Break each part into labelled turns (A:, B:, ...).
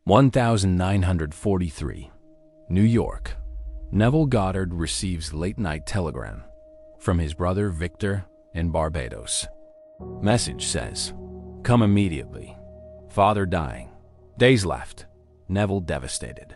A: 1943, New York. Neville Goddard receives late-night telegram from his brother Victor in Barbados. Message says, "Come immediately. Father dying. Days left. Neville devastated.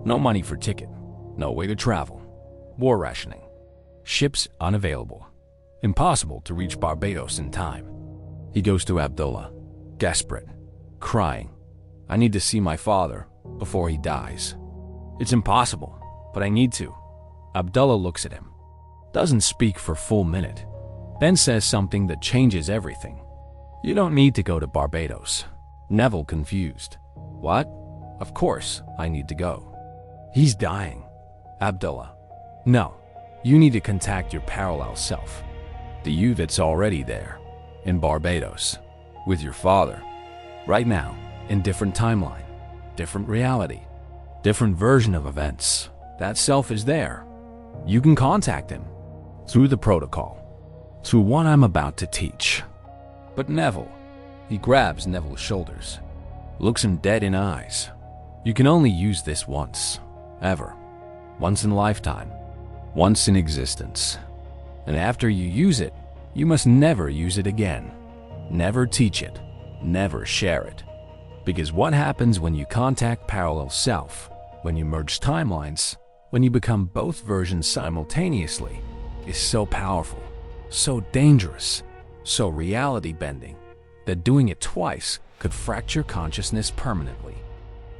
A: No money for ticket. No way to travel. War rationing. Ships unavailable. Impossible to reach Barbados in time." He goes to Abdullah, desperate, crying, "I need to see my father before he dies." "It's impossible, but I need to." Abdullah looks at him, doesn't speak for a full minute, then says something that changes everything. "You don't need to go to Barbados." Neville confused. "What? Of course I need to go. He's dying." Abdullah, "No, you need to contact your parallel self, the you that's already there, in Barbados, with your father, right now, in different timeline, different reality, different version of events. That self is there. You can contact him through the protocol, through what I'm about to teach." "But Neville," he grabs Neville's shoulders, looks him dead in eyes. "You can only use this once, ever, once in a lifetime, once in existence. And after you use it, you must never use it again. Never teach it, never share it. Because what happens when you contact parallel self, when you merge timelines, when you become both versions simultaneously, is so powerful, so dangerous, so reality-bending, that doing it twice could fracture consciousness permanently,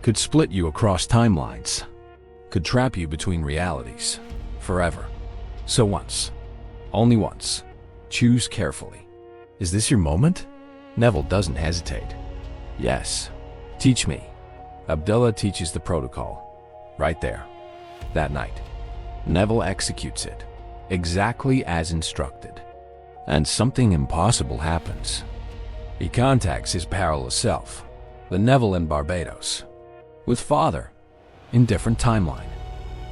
A: could split you across timelines, could trap you between realities, forever. So once, only once, choose carefully." "Is this your moment?" Neville doesn't hesitate. "Yes, teach me." Abdullah teaches the protocol, right there, that night. Neville executes it, exactly as instructed. And something impossible happens. He contacts his parallel self, the Neville in Barbados, with father, in different timeline.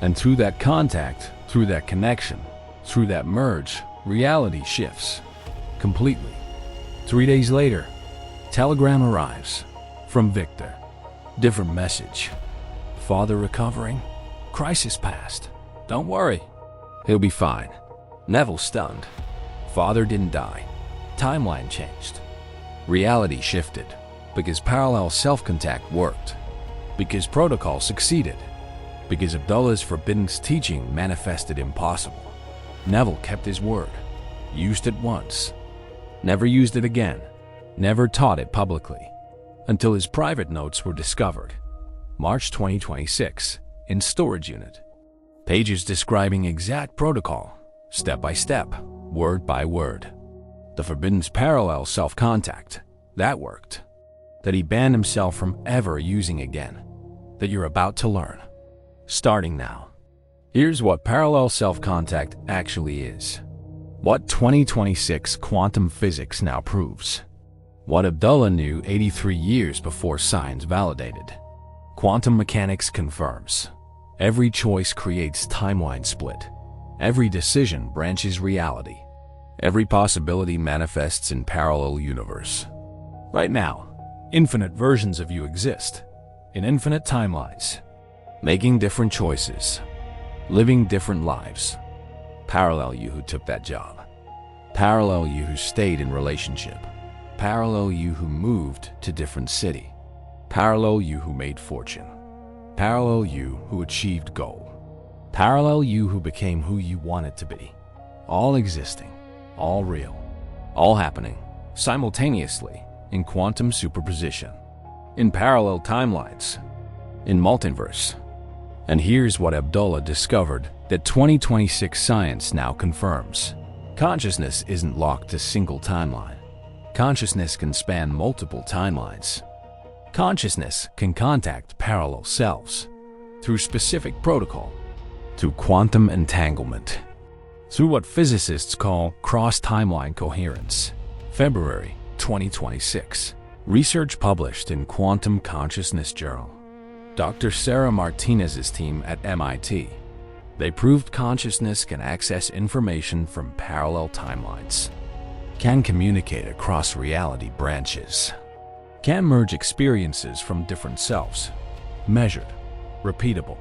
A: And through that contact, through that connection, through that merge, reality shifts completely. 3 days later, telegram arrives from Victor. Different message. "Father recovering. Crisis past. Don't worry. He'll be fine." Neville stunned. Father didn't die. Timeline changed. Reality shifted because parallel self-contact worked. Because protocol succeeded. Because Abdullah's forbidden teaching manifested impossible. Neville kept his word. Used it once. Never used it again. Never taught it publicly. Until his private notes were discovered. March 2026, in storage unit. Pages describing exact protocol, step by step, word by word. The forbidden's parallel self-contact, that worked. That he banned himself from ever using again. That you're about to learn. Starting now. Here's what parallel self-contact actually is. What 2026 quantum physics now proves. What Abdullah knew 83 years before science validated. Quantum mechanics confirms. Every choice creates timeline split. Every decision branches reality. Every possibility manifests in parallel universe. Right now, infinite versions of you exist, in infinite timelines, making different choices, living different lives. Parallel you who took that job. Parallel you who stayed in relationship. Parallel you who moved to different city. Parallel you who made fortune. Parallel you who achieved goal. Parallel you who became who you wanted to be. All existing, all real, all happening simultaneously in quantum superposition, in parallel timelines, in multiverse. And here's what Abdullah discovered that 2026 science now confirms. Consciousness isn't locked to a single timeline. Consciousness can span multiple timelines. Consciousness can contact parallel selves through specific protocol, through quantum entanglement, through what physicists call cross-timeline coherence. February 2026. Research published in Quantum Consciousness Journal. Dr. Sarah Martinez's team at MIT. They proved consciousness can access information from parallel timelines, can communicate across reality branches, can merge experiences from different selves, measured, repeatable,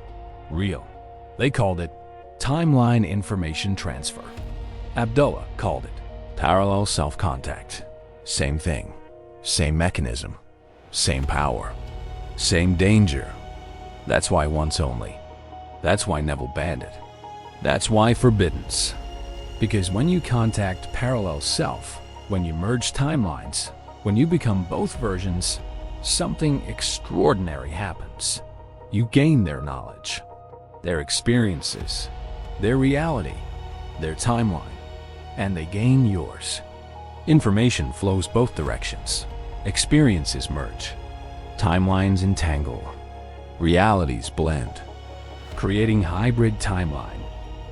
A: real. They called it timeline information transfer. Abdullah called it parallel self-contact. Same thing, same mechanism, same power, same danger. That's why once only. That's why Neville banned it. That's why forbiddance. Because when you contact parallel self, when you merge timelines, when you become both versions, something extraordinary happens. You gain their knowledge, their experiences, their reality, their timeline, and they gain yours. Information flows both directions. Experiences merge. Timelines entangle. Realities blend. Creating hybrid timeline.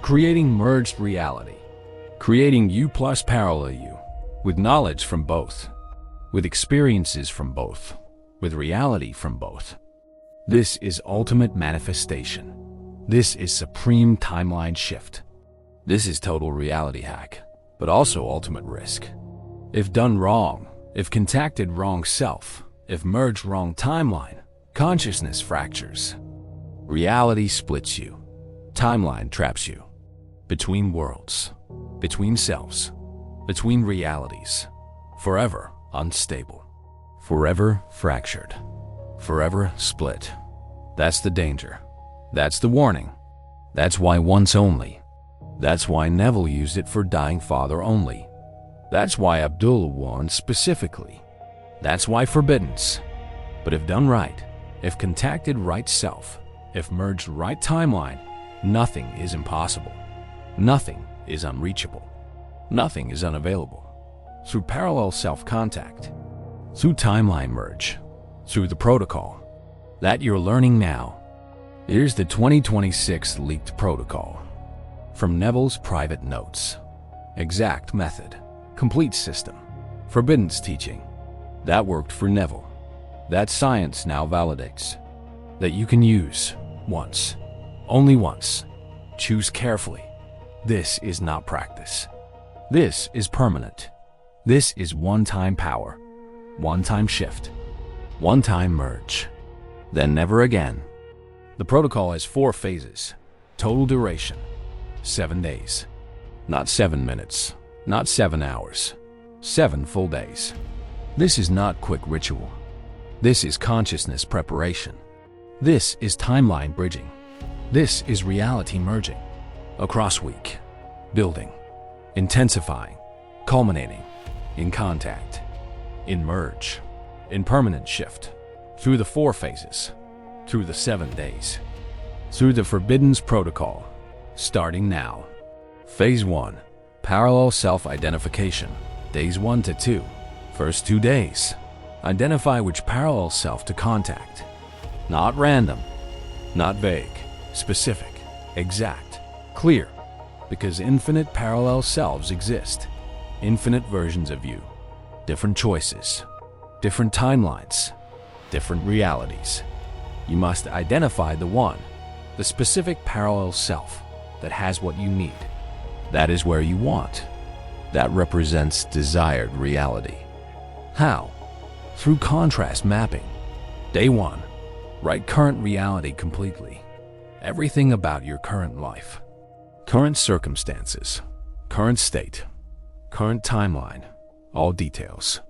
A: Creating merged reality. Creating you plus parallel you. With knowledge from both. With experiences from both. With reality from both. This is ultimate manifestation. This is supreme timeline shift. This is total reality hack, but also ultimate risk. If done wrong, if contacted wrong self, if merged wrong timeline, consciousness fractures. Reality splits you. Timeline traps you. Between worlds, between selves, between realities. Forever unstable. Forever fractured. Forever split. That's the danger. That's the warning. That's why once only. That's why Neville used it for dying father only. That's why Abdullah warned specifically. That's why forbiddance. But if done right, if contacted right self, if merged right timeline, nothing is impossible. Nothing is unreachable. Nothing is unavailable. Through parallel self-contact, through timeline merge, through the protocol that you're learning now. Here's the 2026 leaked protocol. From Neville's private notes. Exact method. Complete system. Forbiddance teaching. That worked for Neville. That science now validates. That you can use once. Only once. Choose carefully. This is not practice. This is permanent. This is one-time power. One-time shift. One-time merge. Then never again. The protocol has 4 phases. Total duration. 7 days. Not 7 minutes. Not 7 hours. 7 full days. This is not quick ritual. This is consciousness preparation. This is timeline bridging. This is reality merging. Across week. Building. Intensifying. Culminating. In contact. In merge. In permanent shift. Through the 4 phases. Through the 7 days. Through the forbiddance protocol. Starting now. Phase 1. Parallel self-identification. Days 1 to 2. First 2 days. Identify which parallel self to contact. Not random. Not vague. Specific. Exact. Clear. Because infinite parallel selves exist. Infinite versions of you. Different choices. Different timelines. Different realities. You must identify the one, the specific parallel self that has what you need. That is where you want. That represents desired reality. How? Through contrast mapping. Day 1. Write current reality completely. Everything about your current life. Current circumstances. Current state. Current timeline. All details.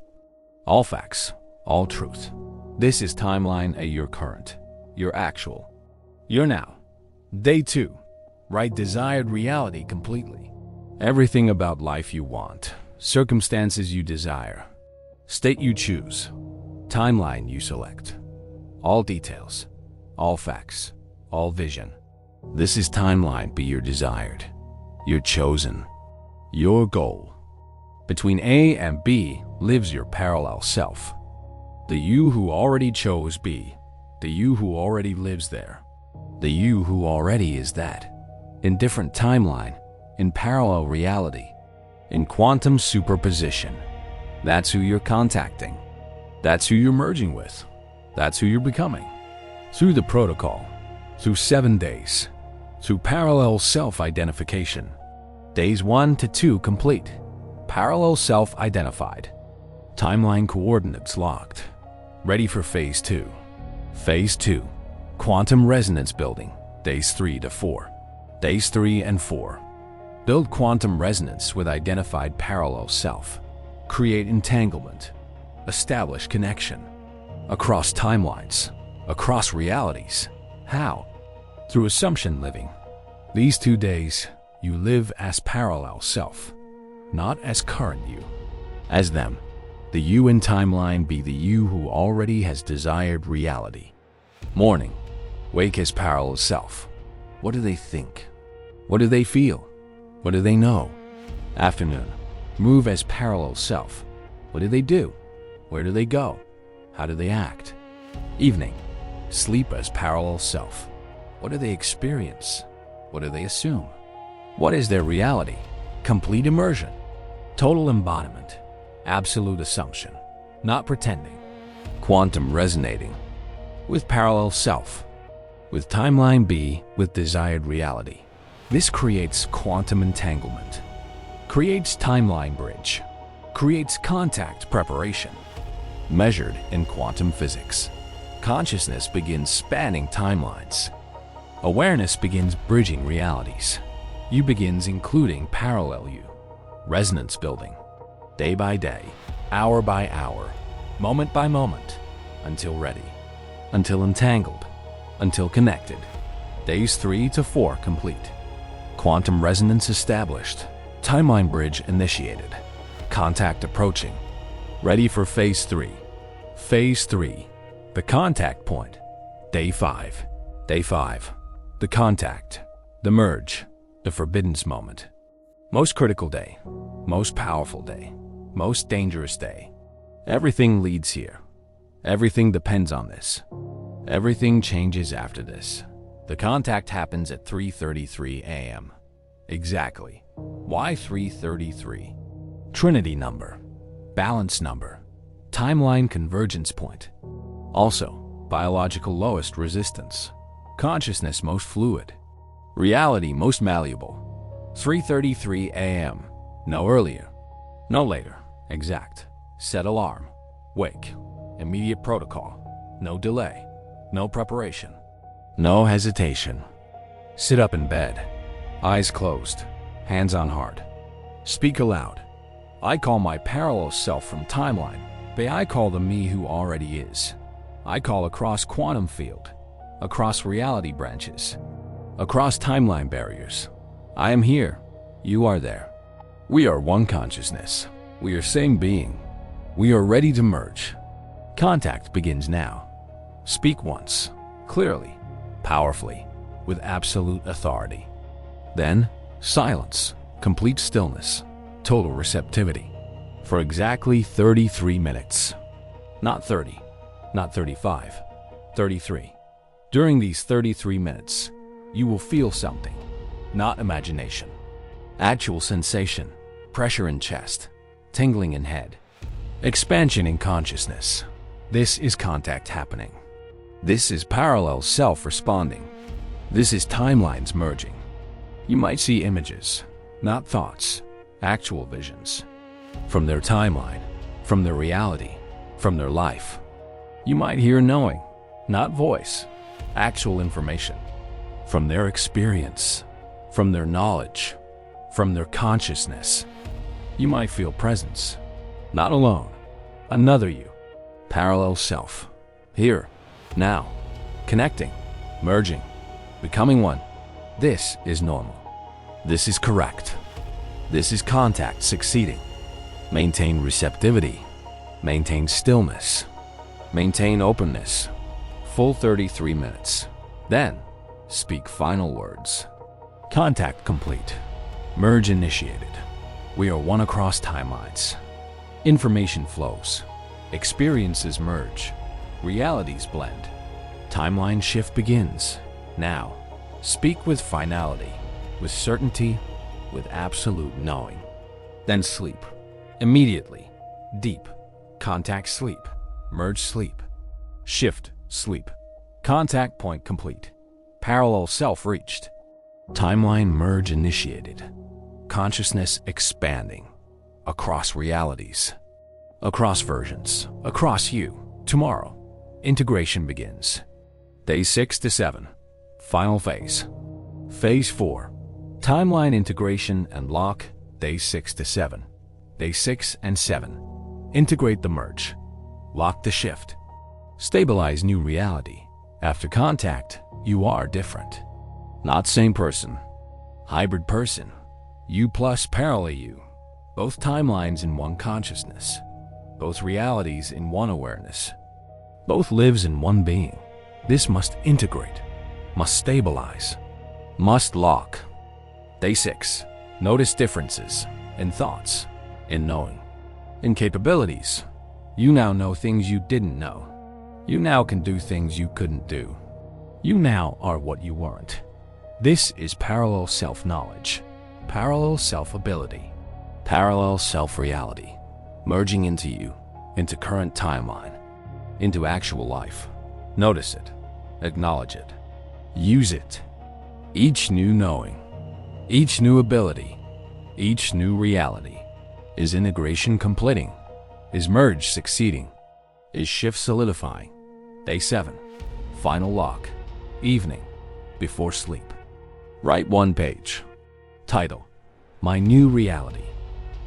A: All facts. All truth. This is timeline of your current. Your actual. Your now. Day 2. Write desired reality completely. Everything about life you want. Circumstances you desire. State you choose. Timeline you select. All details. All facts. All vision. This is timeline be your desired. Your chosen. Your goal. Between A and B lives your parallel self. The you who already chose B. The you who already lives there. The you who already is that. In different timeline. In parallel reality. In quantum superposition. That's who you're contacting. That's who you're merging with. That's who you're becoming. Through the protocol. Through 7 days. Through parallel self-identification. Days 1 to 2 complete. Parallel self-identified. Timeline coordinates locked. Ready for phase 2. Phase 2. Quantum resonance building, days 3 to 4. Days 3 and 4. Build quantum resonance with identified parallel self. Create entanglement. Establish connection. Across timelines. Across realities. How? Through assumption living. These 2 days, you live as parallel self, not as current you. As them, the you in timeline be the you who already has desired reality. Morning, wake as parallel self. What do they think? What do they feel? What do they know? Afternoon, move as parallel self. What do they do? Where do they go? How do they act? Evening, sleep as parallel self. What do they experience? What do they assume? What is their reality? Complete immersion. Total embodiment. Absolute assumption. Not pretending. Quantum resonating. With parallel self. With timeline B with desired reality. This creates quantum entanglement. Creates timeline bridge. Creates contact preparation. Measured in quantum physics. Consciousness begins spanning timelines. Awareness begins bridging realities. You begins including parallel you. Resonance building. Day by day, hour by hour, moment by moment, until ready, until entangled, until connected. Days 3 to 4 complete. Quantum resonance established. Timeline bridge initiated. Contact approaching. Ready for phase 3. Phase 3. The contact point. Day 5. Day 5. The contact. The merge. The forbiddance moment. Most critical day. Most powerful day. Most dangerous day. Everything leads here. Everything depends on this. Everything changes after this. The contact happens at 3:33 a.m. Exactly. Why 3:33? Trinity number. Balance number. Timeline convergence point. Also, biological lowest resistance. Consciousness most fluid. Reality most malleable. 3:33 a.m. No earlier. No later. Exact. Set alarm. Wake. Immediate protocol. No delay. No preparation. No hesitation. Sit up in bed. Eyes closed. Hands on heart. Speak aloud. I call my parallel self from timeline. I call the me who already is. I call across quantum field. Across reality branches. Across timeline barriers. I am here. You are there. We are one consciousness. We are same being. We are ready to merge. Contact begins now. Speak once, clearly, powerfully, with absolute authority. Then, silence, complete stillness, total receptivity. For exactly 33 minutes. Not 30, not 35, 33. During these 33 minutes, you will feel something, not imagination. Actual sensation, pressure in chest, tingling in head, expansion in consciousness. This is contact happening. This is parallel self responding. This is timelines merging. You might see images, not thoughts, actual visions. From their timeline, from their reality, from their life. You might hear knowing, not voice, actual information. From their experience, from their knowledge, from their consciousness. You might feel presence, not alone, another you, parallel self, here, now, connecting, merging, becoming one. This is normal. This is correct. This is contact succeeding. Maintain receptivity, maintain stillness, maintain openness. Full 33 minutes. Then, speak final words. Contact complete. Merge initiated. We are one across timelines. Information flows. Experiences merge. Realities blend. Timeline shift begins. Now, speak with finality, with certainty, with absolute knowing. Then sleep. Immediately. Deep. Contact sleep. Merge sleep. Shift sleep. Contact point complete. Parallel self reached. Timeline merge initiated. Consciousness expanding. Across realities. Across versions. Across you. Tomorrow. Integration begins. Day 6 to 7. Final phase. Phase 4. Timeline integration and lock. Day 6 to 7. Day 6 and 7. Integrate the merge. Lock the shift. Stabilize new reality. After contact, you are different. Not same person. Hybrid person. You plus parallel you. Both timelines in one consciousness. Both realities in one awareness. Both lives in one being. This must integrate. Must stabilize. Must lock. Day 6. Notice differences in thoughts, in knowing, in capabilities. You now know things you didn't know. You now can do things you couldn't do. You now are what you weren't. This is parallel self-knowledge, parallel self-ability, parallel self-reality, merging into you, into current timeline, into actual life. Notice it, acknowledge it, use it. Each new knowing, each new ability, each new reality is integration completing, is merge succeeding, is shift solidifying. Day 7. Final lock. Evening. Before sleep. Write 1 page. Title: My New Reality.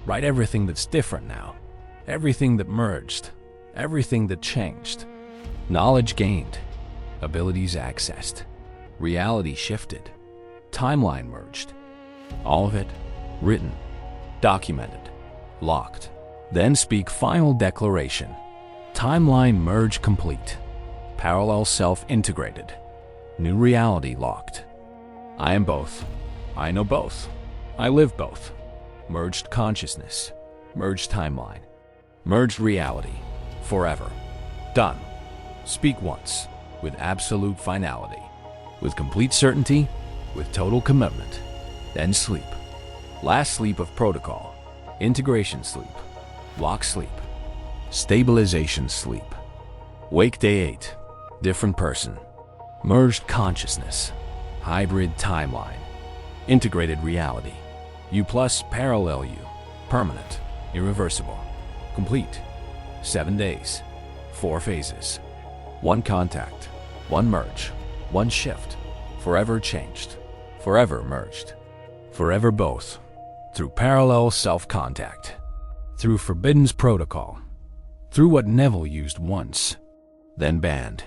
A: Write everything that's different now. Everything that merged. Everything that changed. Knowledge gained. Abilities accessed. Reality shifted. Timeline merged. All of it written, documented, locked. Then speak final declaration. Timeline merge complete. Parallel self integrated. New reality locked. I am both. I know both. I live both. Merged consciousness. Merged timeline. Merged reality. Forever. Done. Speak once. With absolute finality. With complete certainty. With total commitment. Then sleep. Last sleep of protocol. Integration sleep. Lock sleep. Stabilization sleep. Wake day 8. Different person. Merged consciousness. Hybrid timeline. Integrated reality. You plus parallel you. Permanent. Irreversible. Complete. 7 days. 4 phases. 1 contact. 1 merge. 1 shift. Forever changed. Forever merged. Forever both. Through parallel self-contact. Through Forbidden's protocol. Through what Neville used once, then banned.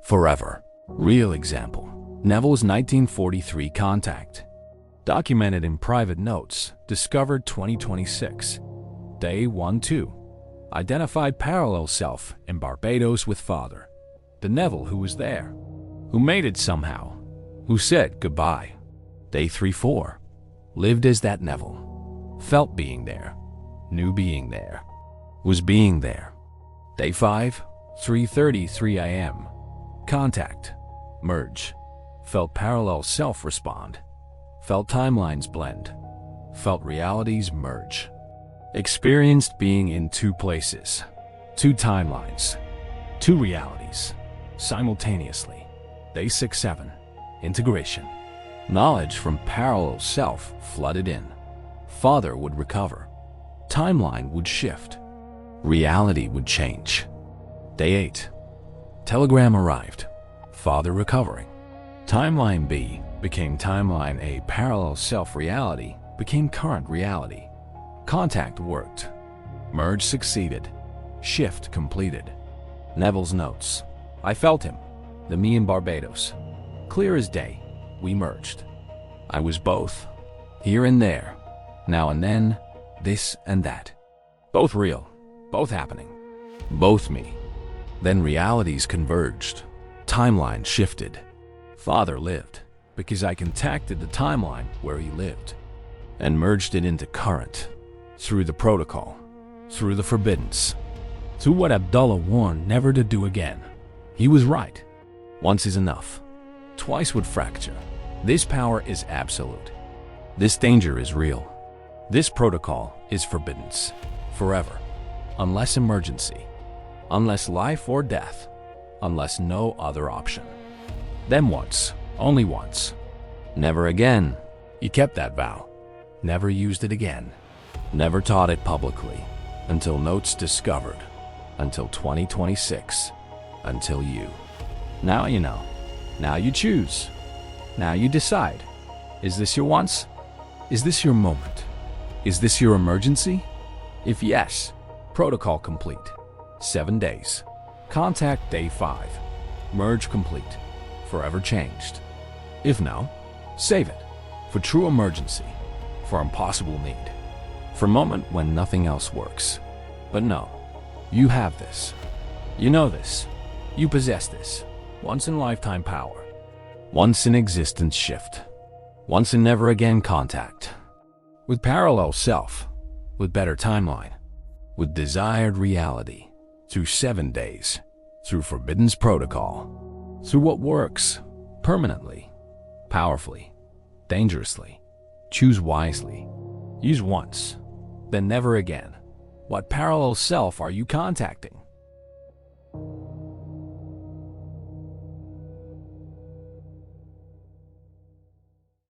A: Forever. Real example. Neville's 1943 contact. Documented in private notes. Discovered 2026. Day 1-2. Identified parallel self in Barbados with father. The Neville who was there. Who made it somehow. Who said goodbye. Day 3-4. Lived as that Neville. Felt being there. Knew being there. Was being there. Day 5, 3:33 a.m. Contact. Merge. Felt parallel self respond. Felt timelines blend. Felt realities merge. Experienced being in 2 places. 2 timelines. 2 realities. Simultaneously. Day 6-7. Integration. Knowledge from parallel self flooded in. Father would recover. Timeline would shift. Reality would change. Day 8. Telegram arrived. Father recovering. Timeline B became Timeline A. Parallel self-reality became current reality. Contact worked. Merge succeeded. Shift completed. Neville's notes. I felt him. The me in Barbados. Clear as day. We merged. I was both. Here and there. Now and then. This and that. Both real. Both happening. Both me. Then realities converged. Timeline shifted. Father lived because I contacted the timeline where he lived and merged it into current through the protocol, through the forbiddance, through what Abdullah warned never to do again. He was right. Once is enough. Twice would fracture. This power is absolute. This danger is real. This protocol is forbiddance. Forever. Unless emergency. Unless life or death. Unless no other option. Then once. Only once. Never again. He kept that vow. Never used it again. Never taught it publicly. Until notes discovered. Until 2026. Until you. Now you know. Now you choose. Now you decide. Is this your once? Is this your moment? Is this your emergency? If yes, protocol complete. 7 days. Contact day 5. Merge complete. Forever changed. If no, save it. For true emergency. For impossible need. For moment when nothing else works. But no, you have this. You know this. You possess this. Once in lifetime power. Once in existence shift. Once in never again contact. With parallel self. With better timeline. With desired reality. Through 7 days. Through forbidden's protocol. Through what works. Permanently. Powerfully. Dangerously. Choose wisely. Use once. Then never again. What parallel self are you contacting?